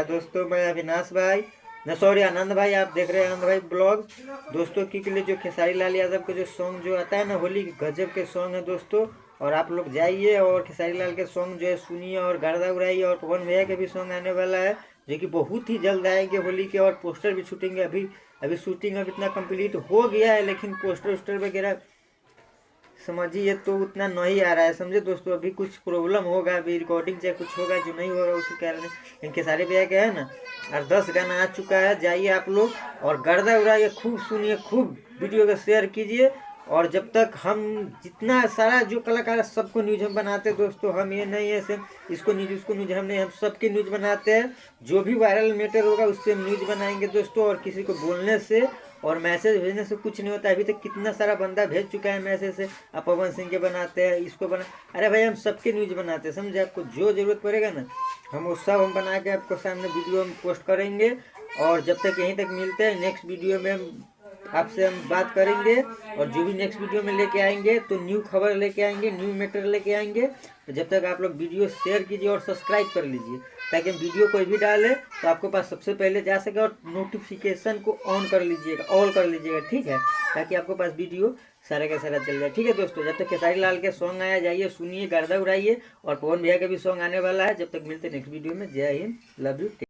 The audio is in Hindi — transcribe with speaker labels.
Speaker 1: दोस्तों मैं अविनाश भाई न सॉरी आनंद भाई, आप देख रहे हैं आनंद भाई ब्लॉग। दोस्तों के लिए जो खेसारी लाल यादव के जो सॉन्ग जो आता है ना, होली के गजब के सॉन्ग है दोस्तों। और आप लोग जाइए और खेसारी लाल के सॉन्ग जो है सुनिए और गर्दा उड़ाइए। और पवन भैया के भी सॉन्ग आने वाला है जो कि बहुत ही जल्द आएंगे होली के। और पोस्टर भी छूटेंगे। अभी अभी शूटिंग अब इतना कंप्लीट हो गया है, लेकिन पोस्टर वोस्टर वगैरह समझिए तो उतना नहीं आ रहा है, समझे दोस्तों। अभी कुछ प्रॉब्लम होगा, अभी रिकॉर्डिंग चाहे कुछ होगा जो नहीं होगा उसी कारण। इनके सारे भैया के है ना, और 10 गाना आ चुका है। जाइए आप लोग और गर्दा उड़ाइए, खूब सुनिए, खूब वीडियो को शेयर कीजिए। और जब तक हम जितना सारा जो कलाकार है सबको न्यूज हम बनाते हैं दोस्तों। हम ये नहीं है सिर्फ इसको न्यूज उसको न्यूज, हम नहीं, हम सबके न्यूज बनाते हैं। जो भी वायरल मैटर होगा उस पर न्यूज बनाएंगे दोस्तों। और किसी को बोलने से और मैसेज भेजने से कुछ नहीं होता। अभी तक कितना सारा बंदा भेज चुका है मैसेज से, आप पवन सिंह के बनाते हैं, इसको बना। अरे भाई हम सबके न्यूज बनाते हैं, समझे। आपको जो जरूरत पड़ेगा ना, हम वो सब हम बना के आपको सामने वीडियो हम पोस्ट करेंगे। और जब तक यहीं तक मिलते हैं, नेक्स्ट वीडियो में आपसे हम बात करेंगे। और जो भी नेक्स्ट वीडियो में लेके आएंगे तो न्यू खबर लेके आएंगे, न्यू मैटर लेके आएंगे। तो जब तक आप लोग वीडियो शेयर कीजिए और सब्सक्राइब कर लीजिए, ताकि हम वीडियो कोई भी डाले तो आपके पास सबसे पहले जा सके। और नोटिफिकेशन को ऑन कर लीजिएगा, ऑल कर लीजिएगा, ठीक है, ताकि आपके पास वीडियो सारा का सारा चल जाए, ठीक है दोस्तों। जब तक खेसारी लाल के सॉन्ग आया, जाइए सुनिए, गर्दा उड़ाइए। और पवन भैया का भी सॉन्ग आने वाला है। जब तक मिलते नेक्स्ट वीडियो में, जय हिंद, लव यू।